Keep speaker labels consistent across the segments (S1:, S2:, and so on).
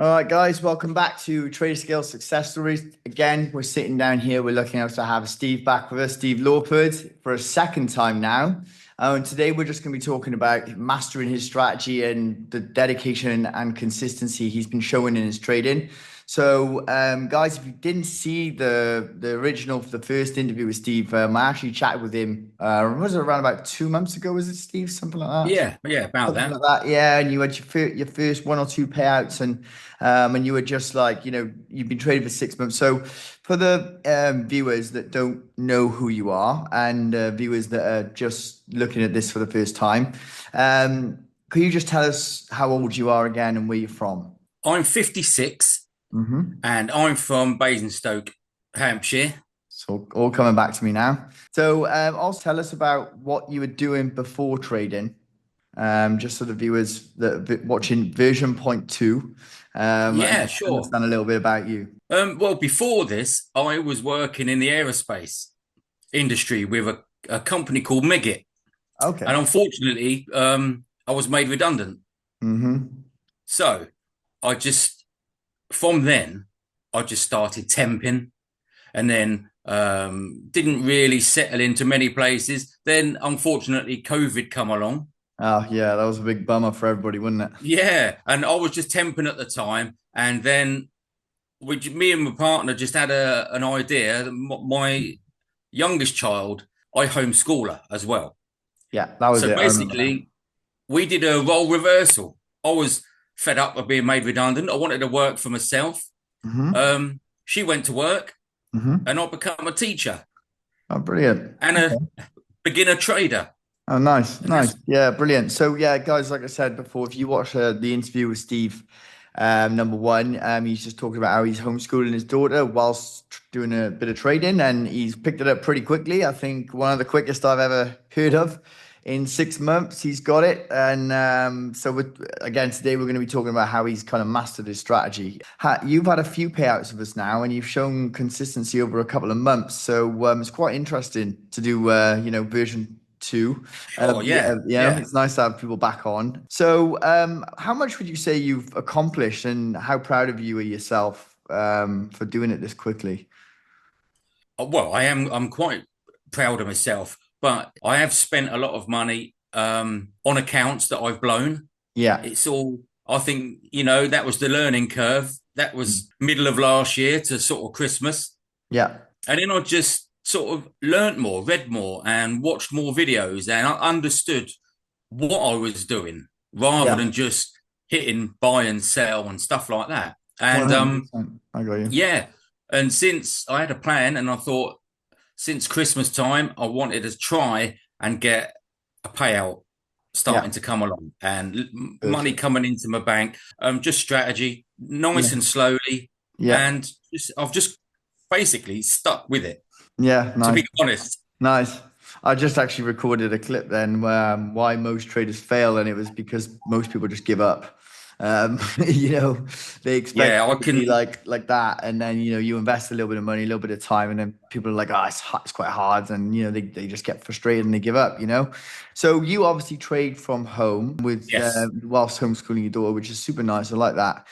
S1: All right, guys, welcome back to TraderScale Success Stories. Again, we're sitting down here. We're looking out to have Steve back with us, Steve Lawford, for a second time now. And today we're just going to be talking about mastering his strategy and the dedication and consistency he's been showing in his trading. So, guys, if you didn't see the original, the first interview with Steve, I actually chatted with him. Was it around about 2 months ago? Was it, Steve? Something like that.
S2: Yeah, about
S1: Something
S2: that.
S1: like that, yeah. And you had your first one or two payouts, and you were just like, you've been trading for 6 months. So, for the viewers that don't know who you are, and viewers that are just looking at this for the first time, could you just tell us how old you are again and where you're from?
S2: I'm 56
S1: Mm-hmm.
S2: and I'm from Basingstoke, Hampshire.
S1: So all coming back to me now. So also tell us about what you were doing before trading, just so the viewers that are watching version point two, and
S2: Yeah, sure.
S1: understand a little bit about you.
S2: Well, before this, I was working in the aerospace industry with a company called Megit. And
S1: Okay.
S2: unfortunately, I was made redundant.
S1: Mm-hmm.
S2: So I just, from then, I just started temping and then didn't really settle into many places. Then, unfortunately, COVID come along.
S1: Oh yeah, that was a big bummer for everybody, wasn't it?
S2: Yeah, and I was just temping at the time, and then me and my partner just had an idea. My youngest child, I homeschool her as well.
S1: Yeah, that was
S2: So
S1: it. I remember that.
S2: basically, we did a role reversal. I was fed up of being made redundant. I wanted to work for myself.
S1: Mm-hmm.
S2: She went to work,
S1: Mm-hmm.
S2: and I become a teacher
S1: Oh, brilliant.
S2: and a beginner trader.
S1: Oh, nice,
S2: And that's
S1: nice. Yeah, brilliant. So, yeah, guys, like I said before, if you watch the interview with Steve, number one, he's just talking about how he's homeschooling his daughter whilst doing a bit of trading, and he's picked it up pretty quickly. I think one of the quickest I've ever heard of. In 6 months, he's got it. And again, today we're going to be talking about how he's kind of mastered his strategy. You've had a few payouts with us now, and you've shown consistency over a couple of months. So it's quite interesting to do, version two.
S2: sure. Yeah, yeah.
S1: It's nice to have people back on. So, how much would you say you've accomplished, and how proud of you are yourself for doing it this quickly?
S2: Well, I am. I'm quite proud of myself, but I have spent a lot of money on accounts that I've blown.
S1: Yeah,
S2: It's all. I think that was the learning curve. That was middle of last year to sort of Christmas,
S1: yeah,
S2: and then I just sort of learnt more, read more, and watched more videos, and I understood what I was doing rather
S1: yeah.
S2: than just hitting buy and sell and stuff like that. And
S1: 100%. I got you.
S2: yeah, and since I had a plan, and I thought since Christmas time, I wanted to try and get a payout
S1: Yeah,
S2: starting to come along and money
S1: perfect.
S2: coming into my bank. Just strategy,
S1: Yeah,
S2: nice and slowly,
S1: yeah,
S2: and I've just basically stuck with it.
S1: yeah.
S2: To
S1: Nice,
S2: be honest,
S1: nice. I just actually recorded a clip then where why most traders fail, and it was because most people just give up. You know, they expect
S2: yeah, I
S1: it to be
S2: can.
S1: like that, and then you invest a little bit of money, a little bit of time, and then people are like, "Oh, it's quite hard," and they just get frustrated and they give up. So you obviously trade from home with
S2: Yes.
S1: whilst homeschooling your daughter, which is super nice. I like that.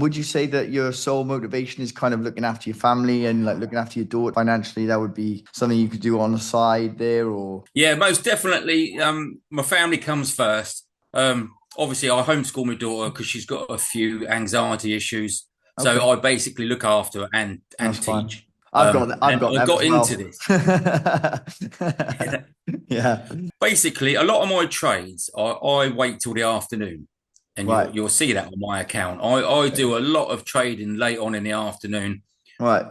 S1: Would you say that your sole motivation is kind of looking after your family and like looking after your daughter financially? That would be something you could do on the side there, or
S2: Yeah, most definitely. My family comes first. Obviously, I homeschool my daughter because she's got a few anxiety issues.
S1: okay,
S2: So I basically look after her
S1: that's
S2: and
S1: fine.
S2: teach.
S1: I've
S2: And
S1: got
S2: I
S1: them
S2: got
S1: as
S2: into
S1: well.
S2: this.
S1: Yeah,
S2: Basically, a lot of my trades, I wait till the afternoon, and
S1: right,
S2: you'll see that on my account. I
S1: okay.
S2: do a lot of trading late on in the afternoon.
S1: Right,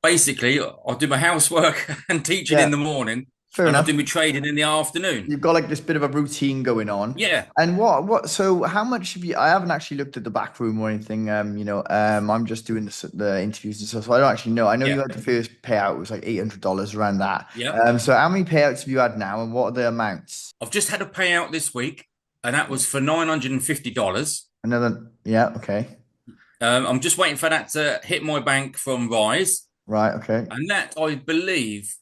S2: Basically, I do my housework and teaching in
S1: yeah,
S2: the morning,
S1: fair
S2: and I
S1: enough.
S2: do my trading in the afternoon.
S1: You've got like this bit of a routine going on.
S2: Yeah,
S1: And so how much have you, I haven't actually looked at the back room or anything. I'm just doing the interviews and stuff. So I don't actually know. I know you
S2: yeah,
S1: had the first payout, it was like $800 around that.
S2: yeah.
S1: So how many payouts have you had now and what are the amounts?
S2: I've just had a payout this week, and that was for $950.
S1: Another, yeah, okay.
S2: I'm just waiting for that to hit my bank from Rise,
S1: Right, okay.
S2: and that I believe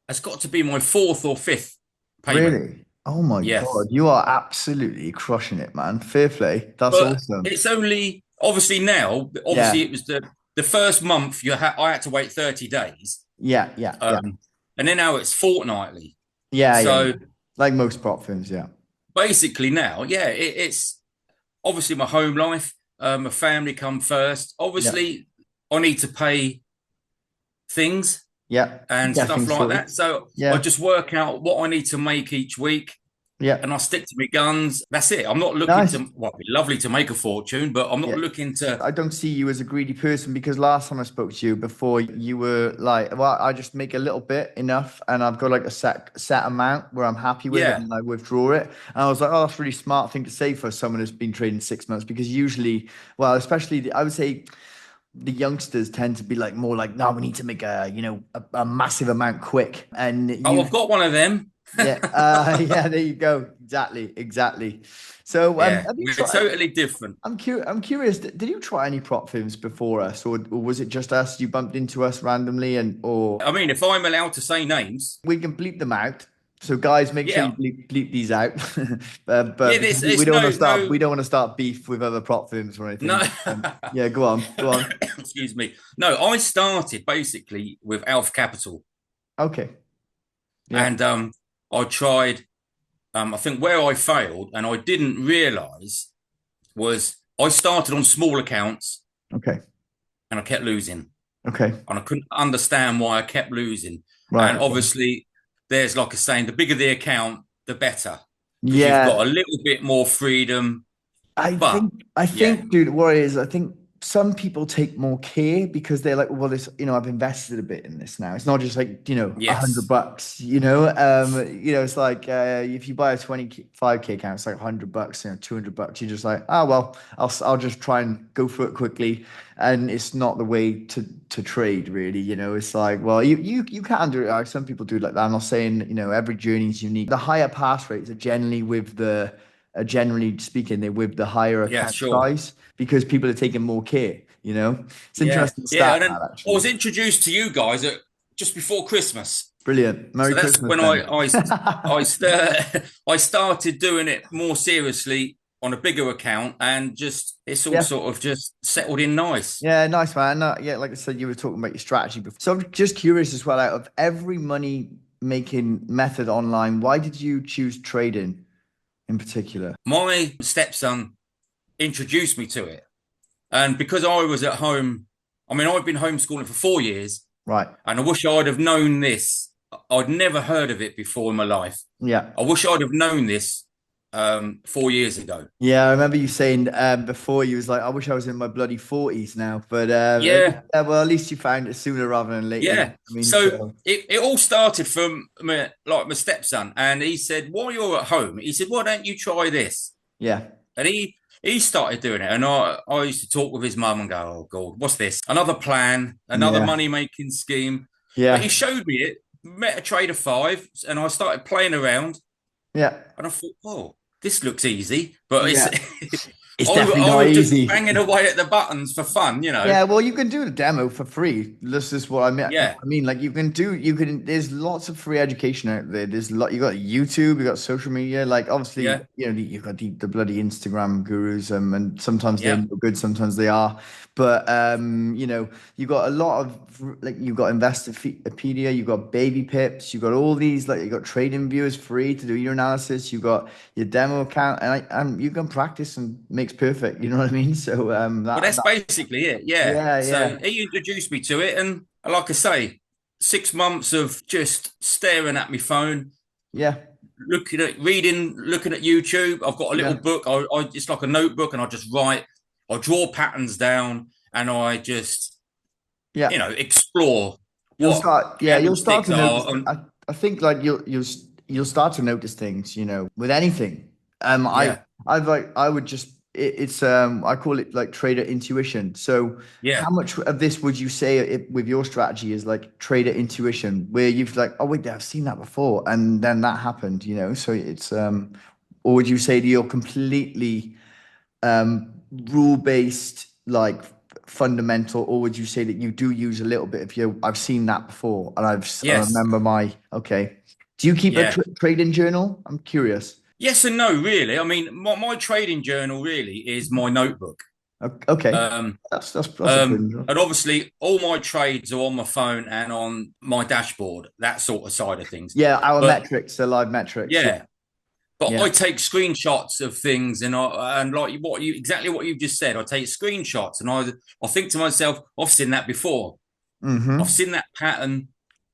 S2: has got to be my fourth or fifth payment.
S1: Really? Oh my God.
S2: Yes.
S1: You are absolutely crushing it, man. Fair play. That's
S2: But
S1: awesome.
S2: it's only obviously now, obviously
S1: Yeah,
S2: it was the first month I had to wait 30 days.
S1: yeah, yeah, yeah,
S2: And then now it's fortnightly.
S1: yeah, yeah, yeah.
S2: So
S1: Like most prop firms, yeah,
S2: basically now, yeah, it's obviously my home life, my family come first.
S1: yeah,
S2: Obviously, I need to pay things
S1: yeah.
S2: and
S1: Get
S2: stuff
S1: things
S2: like
S1: sorted.
S2: that. So I
S1: Yeah,
S2: just work out what I need to make each week
S1: yeah.
S2: and I stick to my guns. That's it. I'm not looking
S1: Nice.
S2: to, well, it'd be lovely to make a fortune, but I'm not
S1: Yeah.
S2: looking to,
S1: I don't see you as a greedy person because last time I spoke to you before you were like, well, I just make a little bit enough and I've got like a set amount where I'm happy with
S2: yeah,
S1: and I withdraw it. And I was like, oh, that's a really smart thing to say for someone who's been trading 6 months because usually, well, especially I would say the youngsters tend to be like more like, no, we need to make a massive amount quick. And
S2: oh,
S1: you,
S2: I've got one of them.
S1: yeah, yeah, there you go. Exactly, exactly. So,
S2: Yeah,
S1: have you
S2: we're
S1: tried?
S2: totally different.
S1: I'm curious. Did you try any prop films before us, or was it just us? You bumped into us randomly, and or
S2: I mean, if I'm allowed to say names,
S1: we can bleep them out. So, guys, make sure
S2: yeah,
S1: you bleep these out. But
S2: yeah,
S1: because
S2: this
S1: we
S2: it's
S1: don't want to
S2: no,
S1: start,
S2: no,
S1: we don't want to start beef with other prop films or
S2: no.
S1: anything. Yeah, go on, go on.
S2: Excuse me. No, I started basically with Alpha Capital,
S1: Okay. Yeah.
S2: and I tried. I think where I failed, and I didn't realise was I started on small accounts,
S1: Okay.
S2: and I kept losing,
S1: Okay.
S2: and I couldn't understand why I kept losing.
S1: Right.
S2: And
S1: Okay.
S2: obviously, there's like a saying: the bigger the account, the better, because you've got
S1: Yeah.
S2: a little bit more freedom.
S1: I
S2: But
S1: think I
S2: yeah,
S1: think, dude, what it is, I think some people take more care because they're like, well, this, I've invested a bit in this now. It's not just like,
S2: yes,
S1: $100, it's like if you buy a 25K account, it's like $100, $200. You're just like, oh well, I'll just try and go for it quickly. And it's not the way to trade, really. It's like, well, you can do it. Like, some people do it like that. I'm not saying, every journey is unique. The higher pass rates are generally generally speaking, they're with the higher
S2: yeah,
S1: account
S2: sure.
S1: size because people are taking more care. It's
S2: Yeah,
S1: interesting
S2: yeah.
S1: stat
S2: And then
S1: that
S2: I was
S1: actually.
S2: introduced to you guys just before Christmas.
S1: Brilliant.
S2: So
S1: Merry
S2: that's
S1: Christmas
S2: when
S1: then.
S2: I started doing it more seriously on a bigger account, and just it's all
S1: Yeah.
S2: sort of just settled in nice.
S1: Yeah, nice man. Yeah, like I said, you were talking about your strategy before. So I'm just curious as well, out of every money making method online, why did you choose trading in particular?
S2: My stepson introduced me to it, and because I was at home, I mean, I've been homeschooling for 4 years,
S1: Right.
S2: and I wish I'd have known this. I'd never heard of it before in my life.
S1: Yeah.
S2: I wish I'd have known this 4 years ago.
S1: Yeah, I remember you saying before you was like, I wish I was in my bloody 40s now. But
S2: Yeah,
S1: yeah, well, at least you found it sooner rather than later.
S2: yeah.
S1: I mean,
S2: So
S1: so
S2: it all started from my stepson, and he said, "While you're at home," he said, "Why don't you try this?"
S1: yeah,
S2: And he started doing it, and I used to talk with his mum and go, "Oh God, what's this? Another plan, another
S1: yeah,
S2: money making scheme." But he
S1: yeah,
S2: showed me it. Met a trader five, and I started playing around,
S1: yeah,
S2: and I thought, "Oh, this looks easy," but it's
S1: yeah. It's definitely
S2: I
S1: not
S2: was just
S1: easy.
S2: banging away at the buttons for fun.
S1: Yeah, well, you can do the demo for free. This is what I mean.
S2: Yeah,
S1: Like there's lots of free education out there. There's a lot, you got YouTube, you got social media. Like, obviously,
S2: yeah,
S1: you've got the bloody Instagram gurus, and sometimes they're
S2: yeah,
S1: no good, sometimes they are. But, you got a lot of, like, you got Investopedia, you got Baby Pips, you got all these, like, you got Trading Viewers free to do your analysis. You got your demo account, and you can practice and makes perfect. You know what I mean? So,
S2: well, that's basically it. Yeah.
S1: yeah,
S2: So
S1: yeah,
S2: he introduced me to it, and like I say, 6 months of just staring at my phone,
S1: yeah,
S2: looking at YouTube. I've got a little
S1: yeah,
S2: book. I it's like a notebook, and I just write. I draw patterns down, and I just
S1: yeah.
S2: explore
S1: You'll
S2: what
S1: start, yeah, you'll start
S2: candlesticks
S1: to notice.
S2: are. And
S1: I think like you'll start to notice things, with anything.
S2: yeah,
S1: I would just it's I call it like trader intuition. So
S2: yeah,
S1: how much of this would you say with your strategy is like trader intuition, where you've like, oh wait, I've seen that before, and then that happened. So it's or would you say that you're completely rule based, like fundamental, or would you say that you do use a little bit of your? I've seen that before, and I
S2: yes,
S1: remember my okay. Do you keep a
S2: yeah.
S1: trading journal? I'm curious.
S2: Yes and no, really. I mean, my trading journal really is my notebook.
S1: Okay.
S2: Um,
S1: That's a good.
S2: and obviously, all my trades are on my phone and on my dashboard, that sort of side of things.
S1: Yeah, our
S2: But
S1: metrics, the live metrics. Yeah.
S2: yeah, but
S1: Yeah.
S2: I take screenshots of things, and like what you exactly what you've just said. I take screenshots, and I think to myself, I've seen that before. I've
S1: Mm-hmm.
S2: seen that pattern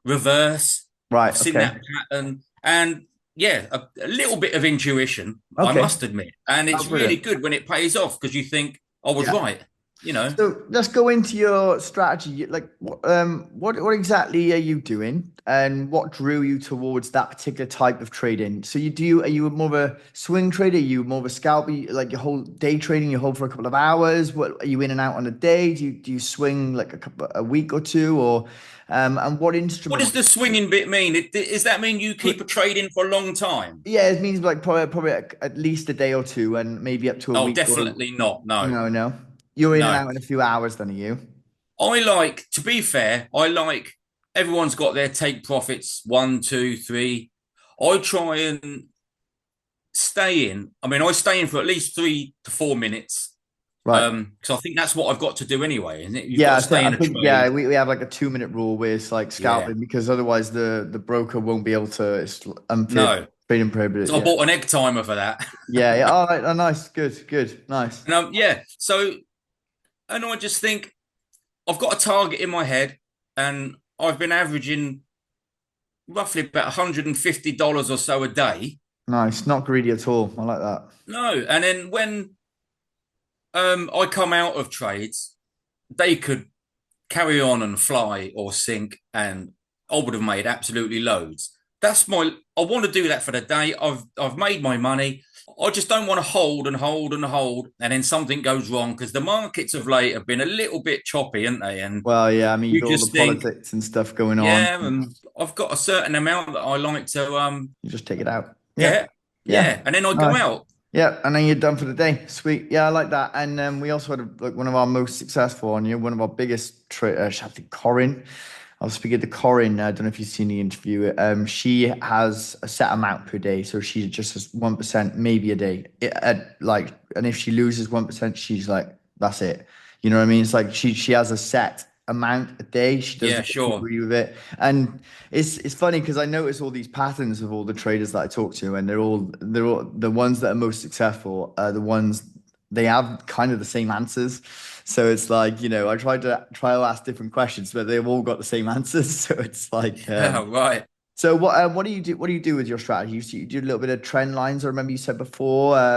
S2: reverse. I've
S1: Right.
S2: seen
S1: Okay.
S2: that pattern, and yeah, a little bit of intuition, I
S1: Okay.
S2: must admit, and
S1: Oh,
S2: it's really
S1: brilliant.
S2: good when it pays off because you think I was
S1: Yeah.
S2: right. You know,
S1: So let's go into your strategy. Like, what exactly are you doing, and what drew you towards that particular type of trading? So are you more of a swing trader? Are you more of a scalper? Like your whole day trading, you hold for a couple of hours. What are you in and out on a day? Do you swing like a week or two, or and what
S2: what
S1: instrument?
S2: does the swinging bit mean? Does that mean you keep a trading for a long time?
S1: Yeah, it means like probably at least a day or two, and maybe up to a
S2: Oh,
S1: week. Or
S2: definitely not. No,
S1: no, you're in and
S2: no.
S1: out in a few hours. Then are you?
S2: I like, to be fair, I like everyone's got their take profits one, two, three. I try and stay in. I mean, I stay in for at least 3 to 4 minutes
S1: Right.
S2: because I think that's what I've got to do anyway, isn't it? You've got
S1: Yeah,
S2: to stay
S1: I
S2: in a
S1: think yeah,
S2: trade.
S1: we have like a 2 minute rule where it's like
S2: Yeah,
S1: scalping because otherwise the broker won't be able to. It's unfair
S2: no.
S1: trading prohibited.
S2: So I
S1: Yeah,
S2: bought an egg timer for that.
S1: yeah, yeah. All right, oh, nice, good, nice,
S2: And yeah, so and I just think I've got a target in my head, and I've been averaging roughly about $150 or so a day.
S1: nice. Not greedy at all. I like that.
S2: No, and then when I come out of trades, they could carry on and fly or sink, and I would have made absolutely loads. That's my. I want to do that for the day. I've made my money. I just don't want to hold and hold and hold, and then something goes wrong because the markets of late have been a little bit choppy, haven't they? And
S1: Well, yeah, I mean, you've
S2: you
S1: got all the
S2: just think,
S1: politics and stuff going on.
S2: yeah, and I've got a certain amount that I like to
S1: You just take it out. Yeah,
S2: get,
S1: yeah,
S2: yeah, and then I go
S1: nice.
S2: out.
S1: Yeah, and then you're done for the day. Sweet. Yeah, I like that. And we also had like one of our most successful on you, one of our biggest traders, I think Corin. I was speaking to Corin. I don't know if you've seen the interview. She has a set amount per day, so she just has 1%, maybe a day. And if she loses 1%, she's like, that's it. You know what I mean? It's like she has a set amount a day. She
S2: Yeah,
S1: doesn't get too
S2: sure.
S1: greedy with it. And it's funny because I notice all these patterns of all the traders that I talk to, and they're all the ones that are most successful are the ones they have kind of the same answers. So it's like, I try to ask different questions, but they've all got the same answers. So it's like,
S2: Yeah, right.
S1: so what do you do? What do you do with your strategy? You do a little bit of trend lines. I remember you said before. I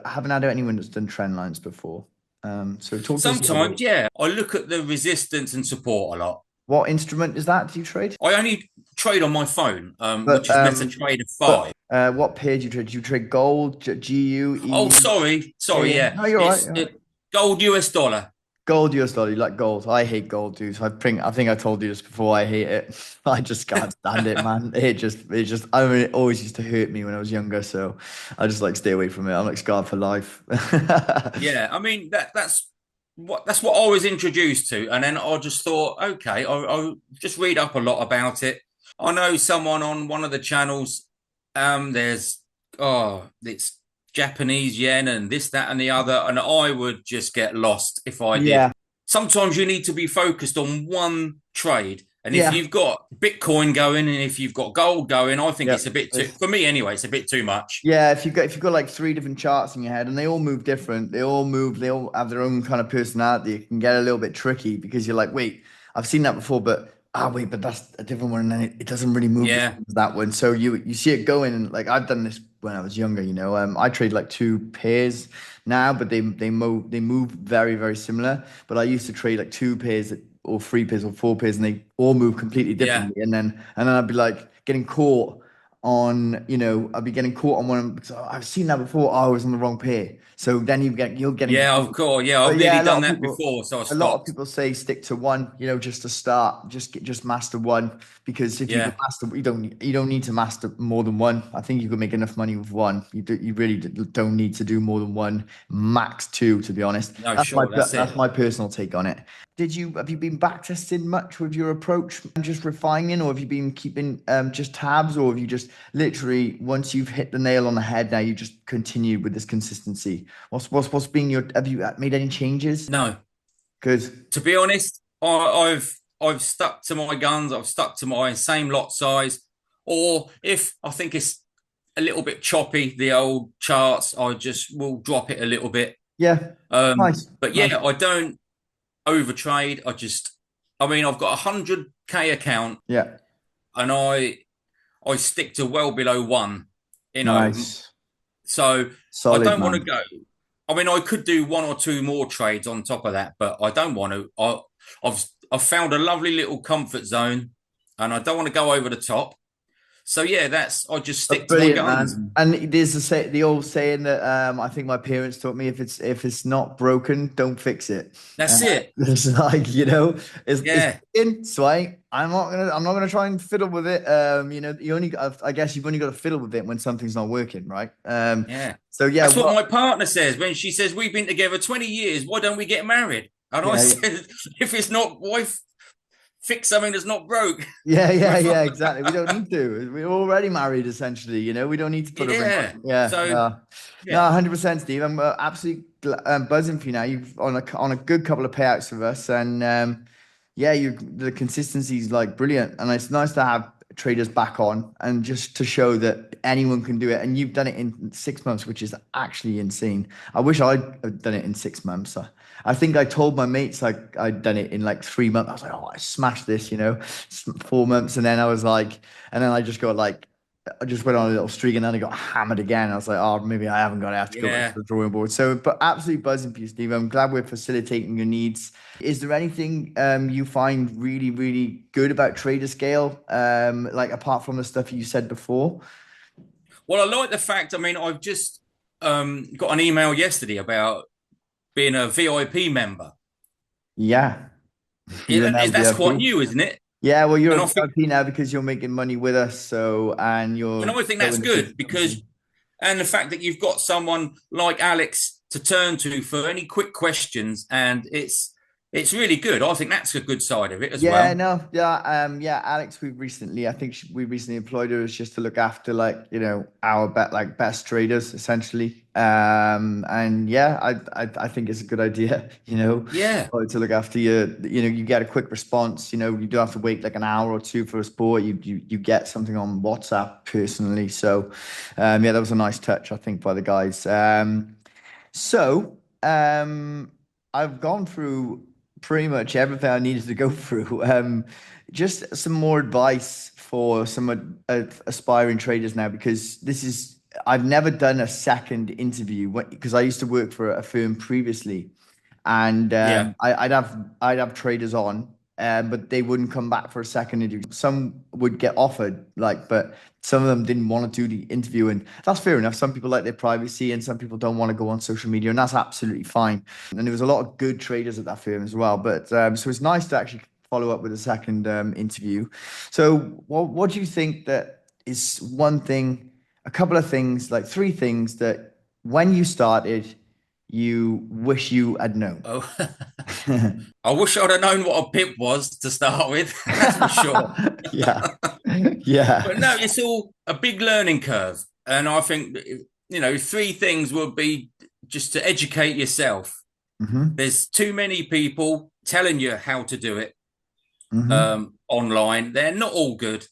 S1: haven't had anyone that's done trend lines before. So talk to us a little
S2: Sometimes,
S1: bit.
S2: yeah, I look at the resistance and support a lot.
S1: What instrument is that? Do you trade?
S2: I only trade on my phone, which
S1: But
S2: is MetaTrader 5.
S1: what pair do you trade? Do you trade gold, GU,
S2: Oh,
S1: EU? Yeah,
S2: sorry,
S1: yeah.
S2: yeah.
S1: No, you're all right. You're all right.
S2: Gold US dollar.
S1: Gold US dollar, you like gold. I hate gold, dude. I think I told you this before. I hate it. I just can't stand it, man. I mean, it always used to hurt me when I was younger. So I just like stay away from it. I'm like scarred for life.
S2: Yeah, I mean that's what I was introduced to, and then I just thought, okay, I'll just read up a lot about it. I know someone on one of the channels. There's it's Japanese yen and this, that, and the other, and I would just get lost if I did.
S1: Yeah,
S2: Sometimes you need to be focused on one trade. And if
S1: yeah,
S2: you've got Bitcoin going and if you've got gold going, I think
S1: yeah.
S2: it's a bit too, for me anyway, it's a bit too much.
S1: Yeah, if you've got like three different charts in your head and they all move different, they all have their own kind of personality. It can get a little bit tricky because you're like, wait, I've seen that before, but wait, but that's a different one, and then it doesn't really move the
S2: Yeah.
S1: same as that one. So you see it going, and like I've done this when I was younger, I trade like two pairs now, but they move very, very similar. But I used to trade like two pairs or three pairs or four pairs, and they all move completely
S2: Yeah.
S1: differently. And then I'd be like getting caught I'd be getting caught on one because I've seen that before. Oh, I was on the wrong pair. So then you're getting
S2: Yeah, of
S1: caught.
S2: course. Yeah, I've
S1: But yeah,
S2: nearly done that before, so I
S1: a lot of
S2: stopped.
S1: people say stick to one, just to start, just master one because if you can
S2: Yeah.
S1: master, you don't need to master more than one. I think you can make enough money with one. You really don't need to do more than one, max two, to be honest.
S2: No, sure, that's
S1: That's
S2: it.
S1: my personal take on it. have you been backtesting much with your approach and just refining, or have you been keeping just tabs, or have you just literally once you've hit the nail on the head, now you just continue with this consistency? What's been your have you made any changes?
S2: No,
S1: Because
S2: to be honest, I've stuck to my guns. I've stuck to my same lot size. Or if I think it's a little bit choppy, the old charts, I just will drop it a little bit.
S1: yeah, nice,
S2: But
S1: nice.
S2: yeah, I don't overtrade. I mean, I've got 100K account,
S1: Yeah,
S2: and I stick to well below one. You know,
S1: nice,
S2: so I
S1: solid
S2: don't want to
S1: man.
S2: go. I mean, I could do one or two more trades on top of that, but I don't want to. I've found a lovely little comfort zone, and I don't want to go over the top. So yeah, that's I just stick to my
S1: Brilliant,
S2: guns.
S1: man. And there's the old saying that I think my parents taught me: if it's not broken, don't fix it. Uh,
S2: That's it.
S1: it's like it's
S2: Yeah,
S1: broken, so I'm not gonna try and fiddle with it. You only I guess you've only got to fiddle with it when something's not working, right?
S2: yeah.
S1: So yeah,
S2: That's what
S1: well,
S2: my partner says when she says we've been together 20 years. Why don't we get married? And I
S1: yeah,
S2: said, if it's not, why fix something that's not broke?
S1: yeah, exactly. We don't need to. We're already married, essentially. We don't need to put a ring on.
S2: Yeah.
S1: Yeah,
S2: So
S1: no,
S2: yeah,
S1: 100%, Steve. I'm absolutely buzzing for you now. You've on a good couple of payouts with us, and yeah, you the consistency is like brilliant, and it's nice to have traders back on and just to show that anyone can do it. And you've done it in 6 months, which is actually insane. I wish I'd done it in 6 months. I think I told my mates like I'd done it in like 3 months. I was like, oh, I smashed this, 4 months, and then I was like, and then I just got like. I just went on a little streak and then I got hammered again. I was like, oh, maybe I haven't got it. I have to go back to
S2: yeah.
S1: the drawing board. So, but absolutely buzzing for you, Steve. I'm glad we're facilitating your needs. Is there anything you find really, really good about TraderScale, like apart from the stuff you said before?
S2: Well, I like the fact. I mean, I've just got an email yesterday about being a VIP member.
S1: Yeah, you're now
S2: That's quite
S1: VIP.
S2: new, isn't it?
S1: Yeah, well, you're
S2: And
S1: a
S2: I think,
S1: VIP now because you're making money with us. So, and
S2: and
S1: you're
S2: I think that's
S1: growing the
S2: good
S1: business,
S2: because,
S1: obviously.
S2: and the fact that you've got someone like Alex to turn to for any quick questions, and it's really good. I think that's a good side of it as
S1: Yeah,
S2: well.
S1: no, yeah, Alex, I think we recently employed her as just to look after like, our like best traders essentially. And yeah, I think it's a good idea,
S2: Yeah,
S1: to look after you get a quick response, you don't have to wait like an hour or two for a sport. You get something on WhatsApp personally. So, yeah, that was a nice touch, I think, by the guys. So, I've gone through pretty much everything I needed to go through. Just some more advice for some aspiring traders now, because I've never done a second interview because I used to work for a firm previously, and
S2: yeah.
S1: I'd have traders on, but they wouldn't come back for a second interview. Some would get offered, like, but some of them didn't want to do the interview, and that's fair enough. Some people like their privacy, and some people don't want to go on social media, and that's absolutely fine. And there was a lot of good traders at that firm as well. But so it's nice to actually follow up with a second interview. So, what do you think that is one thing, a couple of things, like three things that when you started, you wish you had known?
S2: Oh, I wish I'd have known what a pip was to start with. That's for sure.
S1: Yeah. Yeah.
S2: But no, it's all a big learning curve, and I think three things would be just to educate yourself.
S1: Hmm.
S2: There's too many people telling you how to do it
S1: Hmm.
S2: online. They're not all good.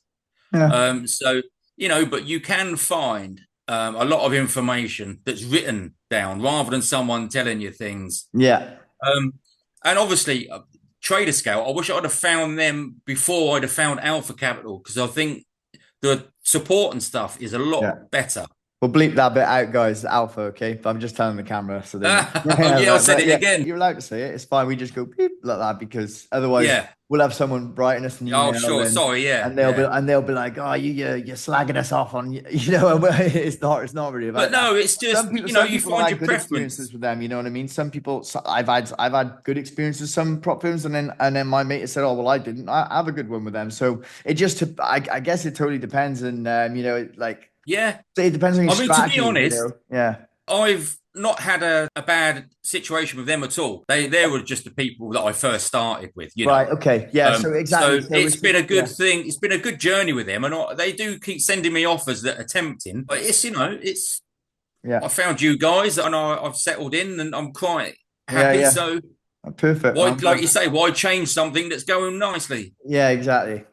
S1: Yeah.
S2: So, but you can find a lot of information that's written down rather than someone telling you things.
S1: Yeah.
S2: Um, and obviously, Trader Scale, I wish I'd have found them before I'd have found Alpha Capital because I think the support and stuff is a lot
S1: Yeah.
S2: better.
S1: We'll bleep that bit out, guys. Alpha, okay? But I'm just telling the camera so they know.
S2: Oh,
S1: Yeah,
S2: yeah, I said
S1: but
S2: it
S1: yeah,
S2: again.
S1: you're allowed to say it. It's fine. We just go beep like that because otherwise
S2: Yeah.
S1: we'll have someone writing us an
S2: Oh,
S1: email
S2: sure.
S1: and
S2: Sorry. Yeah.
S1: and they'll be
S2: Yeah.
S1: and they'll be like, oh, you're slagging us off on it's not really
S2: But
S1: about that.
S2: no, it's
S1: Some
S2: just,
S1: people some
S2: you
S1: people have
S2: find
S1: had
S2: your
S1: good experiences
S2: preference.
S1: with them, you know what I mean? Some people I've had good experiences with some prop firms and then my mate has said, oh well I didn't. I have a good one with them. So I guess it totally depends and like
S2: Yeah.
S1: it depends on your
S2: I mean, to be
S1: strategy,
S2: honest,
S1: Yeah.
S2: I've not had a bad situation with them at all. They were just the people that I first started with, you know.
S1: Right. Okay. Yeah. So exactly.
S2: So
S1: So
S2: it's
S1: it's
S2: been a good
S1: yeah.
S2: thing. It's been a good journey with them, and they do keep sending me offers that are tempting. But it's it's I
S1: Yeah.
S2: found you guys, and I've settled in, and I'm quite
S1: Yeah.
S2: happy.
S1: Yeah.
S2: So
S1: Perfect,
S2: why,
S1: man.
S2: like you say, why change something that's going nicely?
S1: Yeah, exactly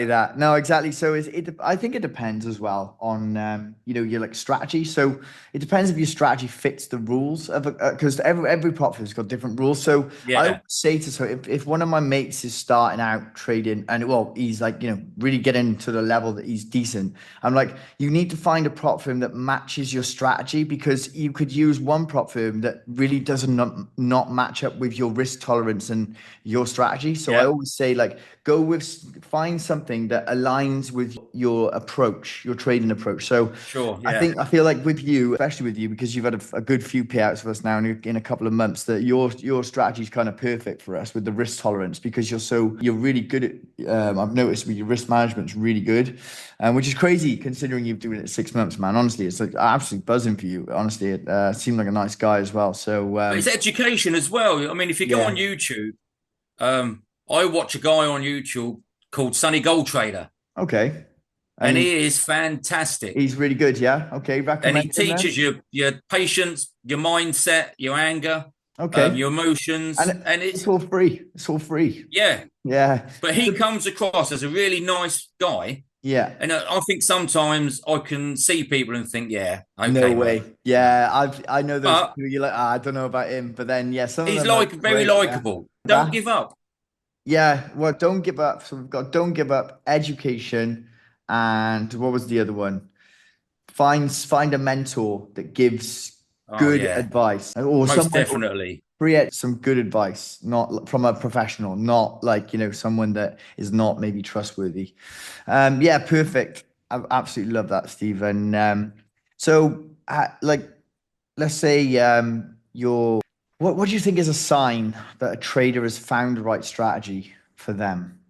S1: that. No, exactly. So I think it depends as well on your like strategy. So it depends if your strategy fits the rules of because every prop firm's got different rules. So I always
S2: Yeah,
S1: say to so if one of my mates is starting out trading and well he's like really getting to the level that he's decent, I'm like you need to find a prop firm that matches your strategy because you could use one prop firm that really doesn't not match up with your risk tolerance and your strategy. So I
S2: yeah,
S1: always say like find something that aligns with your approach, your trading approach. So
S2: sure,
S1: I
S2: yeah.
S1: think I feel like with you, especially with you, because you've had a good few payouts with us now in a couple of months, that your strategy is kind of perfect for us with the risk tolerance because you're really good at. I've noticed with your risk management's really good, which is crazy considering you've been doing it 6 months, man. Honestly, it's like absolutely buzzing for you. Honestly, it seemed like a nice guy as well. So
S2: But it's education as well. I mean, if you go on
S1: yeah,
S2: YouTube, I watch a guy on YouTube called Sunny Gold Trader,
S1: okay, and
S2: and he is fantastic.
S1: he's really good. Yeah, okay,
S2: And he
S1: recommend him then.
S2: teaches you your patience, your mindset, your anger,
S1: Okay.
S2: your emotions,
S1: And
S2: and
S1: it's
S2: it's
S1: all free. It's all free.
S2: yeah.
S1: Yeah.
S2: But he comes across as a really nice guy,
S1: Yeah.
S2: and I think sometimes I can see people and think, yeah,
S1: No
S2: okay, mate,
S1: way.
S2: you know.
S1: Yeah. I know those
S2: But
S1: people you're like, I don't know about him. But then yeah, some of
S2: he's
S1: them are
S2: like very
S1: great. Yeah.
S2: likable. Don't
S1: That
S2: give up.
S1: yeah. Well, don't give up. So we've got don't give up education and what was the other one? Find a mentor that gives
S2: Oh
S1: good
S2: yeah,
S1: advice or
S2: most
S1: someone
S2: definitely.
S1: create some good advice, not from a professional, not like, someone that is not maybe trustworthy. Yeah, perfect. I absolutely love that, Stephen. So, like, let's say what do you think is a sign that a trader has found the right strategy for them?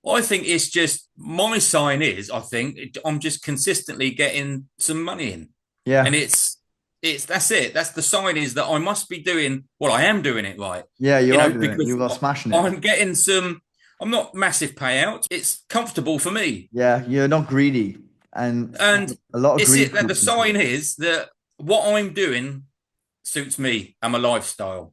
S2: I think it's just my sign is I think I'm just consistently getting some money in, and
S1: Yeah,
S2: it's that's it. That's the sign is that I must be doing well. I am doing it right,
S1: yeah, you are doing it.
S2: because
S1: You are smashing it.
S2: I'm getting some. I'm not massive payouts. It's comfortable for me,
S1: Yeah, you're not greedy, and
S2: and
S1: a lot of
S2: it's
S1: greedy
S2: it that the
S1: people.
S2: sign is that what I'm doing suits me and my lifestyle.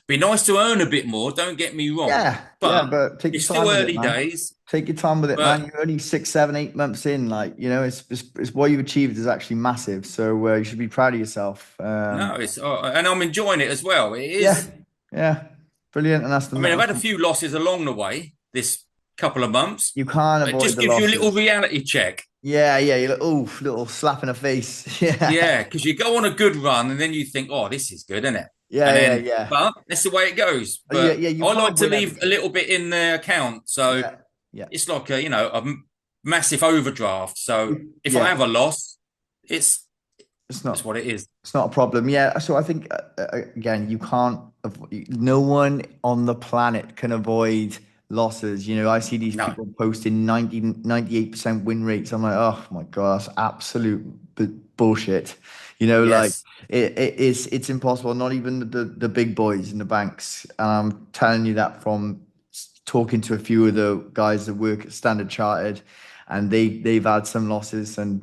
S2: Be nice to earn a bit more. Don't get me wrong,
S1: Yeah, yeah,
S2: but
S1: but take your
S2: it's still
S1: time with it,
S2: early
S1: man.
S2: days.
S1: Take your time with it, man.
S2: But
S1: You're only 6, 7, 8 months in. Like, it's what you've achieved is actually massive. So you should be proud of yourself.
S2: no, it's and I'm enjoying it as well. It
S1: Yeah,
S2: is.
S1: yeah, brilliant. And
S2: I mean, I've had a few losses along the way this couple of months,
S1: you can't
S2: but it
S1: avoid
S2: just
S1: the
S2: gives you a little
S1: losses.
S2: reality check.
S1: Yeah, yeah. You're like, oh, little slap in the face. Yeah,
S2: Yeah, because you go on a good run and then you think, oh, this is good, isn't it?
S1: yeah,
S2: And
S1: yeah,
S2: then,
S1: yeah.
S2: but that's the way it goes.
S1: Yeah,
S2: But
S1: yeah. You
S2: I
S1: can't
S2: like to
S1: win
S2: leave a
S1: everything.
S2: little bit in the account. So
S1: Yeah, yeah.
S2: it's like massive overdraft. So if I
S1: Yeah,
S2: have a loss, it's
S1: it's
S2: that's
S1: not.
S2: what it is.
S1: It's not a problem. Yeah. So I think again, you can't. No one on the planet can avoid losses. I see these
S2: No.
S1: people posting 98% win rates. I'm like, oh my God, that's absolute bullshit. Like
S2: Yes.
S1: it's impossible. Not even the big boys in the banks. And I'm telling you that from talking to a few of the guys that work at Standard Chartered, and they've had some losses and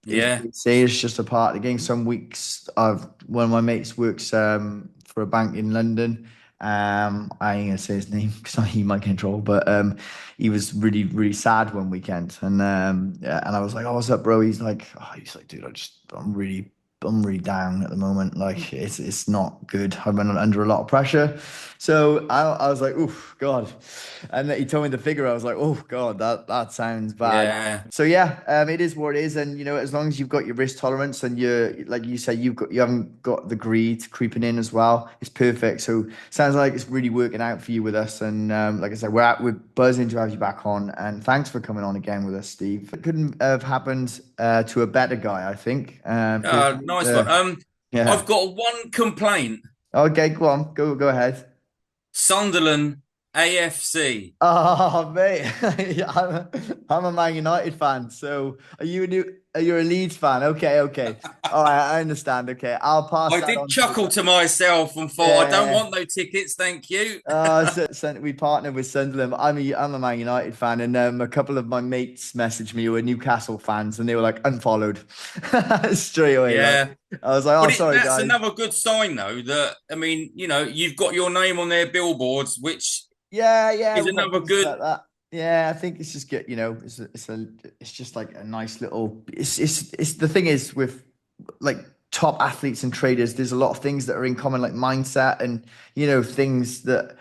S2: Yeah.
S1: they say it's just a part of the game. Some weeks, I've one of my mates works for a bank in London. I ain't gonna say his name because he might get in trouble, but he was really really sad one weekend, and yeah, and I was like, "Oh, what's up, bro?" He's like, "Dude, I'm really down at the moment. Like, it's not good. I've been under a lot of pressure." So I was like, "Oof, God," and then he told me the figure. I was like, "Oh God, that sounds bad."
S2: Yeah.
S1: So yeah, it is what it is, and as long as you've got your risk tolerance and you're like you say, you haven't got the greed creeping in as well, it's perfect. So sounds like it's really working out for you with us, and like I said, we're buzzing to have you back on, and thanks for coming on again with us, Steve. It couldn't have happened to a better guy, I think. Personally,
S2: Nice one.
S1: yeah.
S2: I've got one complaint.
S1: Okay, go on, go ahead.
S2: Sunderland AFC.
S1: Oh, mate, I'm a Man United fan. So are you a new? You're a Leeds fan. Okay, okay. All right, I understand. Okay, I'll pass
S2: I
S1: that
S2: did
S1: on to the
S2: chuckle
S1: guy.
S2: to myself and thought, I don't
S1: Yeah.
S2: want no tickets, thank you.
S1: We partnered with Sunderland. I'm a Man United fan, and a couple of my mates messaged me who were Newcastle fans, and they were like unfollowed straight away. Like
S2: Yeah.
S1: I was like, oh,
S2: But
S1: sorry
S2: that's
S1: guys.
S2: another good sign, though, that, I mean, you've got your name on their billboards, which
S1: Yeah, yeah,
S2: is
S1: we're quite
S2: another
S1: pleased
S2: good,
S1: about that. Yeah, I think it's just good. It's just like a nice little. It's the thing is with like top athletes and traders, there's a lot of things that are in common, like mindset and things that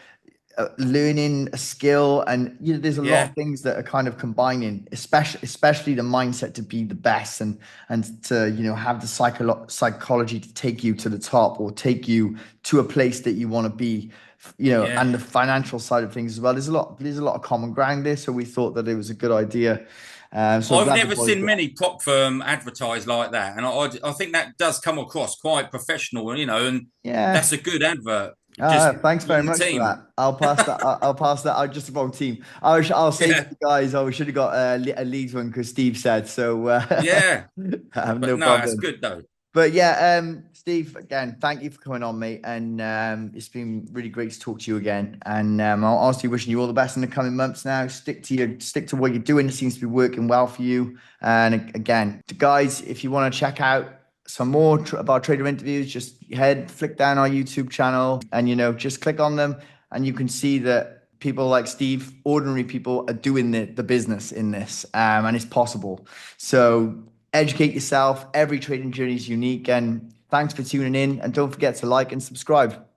S1: learning a skill, and there's a lot
S2: yeah,
S1: of things that are kind of combining, especially the mindset to be the best, and to have the psychology to take you to the top or take you to a place that you want to be,
S2: yeah.
S1: and the financial side of things as well. There's a lot of common ground there, so we thought that it was a good idea. So
S2: I've
S1: glad the
S2: never
S1: boys
S2: seen
S1: did.
S2: many prop firm advertised like that, and I think that does come across quite professional, and
S1: Yeah.
S2: that's a good advert. Just
S1: Thanks very
S2: one
S1: much for
S2: team.
S1: that. I'll pass that out just the wrong team. I'll say to
S2: Yeah,
S1: the guys, oh, we should have got a Leeds one because Steve said so.
S2: yeah. But
S1: No
S2: no, that's
S1: problem.
S2: good though.
S1: But yeah, Steve, again, thank you for coming on, mate. And it's been really great to talk to you again. And I'll honestly wishing you all the best in the coming months now. Stick to what you're doing. It seems to be working well for you. And again, to guys, if you want to check out some more about trader interviews, just flick down our YouTube channel and just click on them and you can see that people like Steve, ordinary people, are doing the business in this, and it's possible. So educate yourself. Every trading journey is unique. And thanks for tuning in. And don't forget to like and subscribe.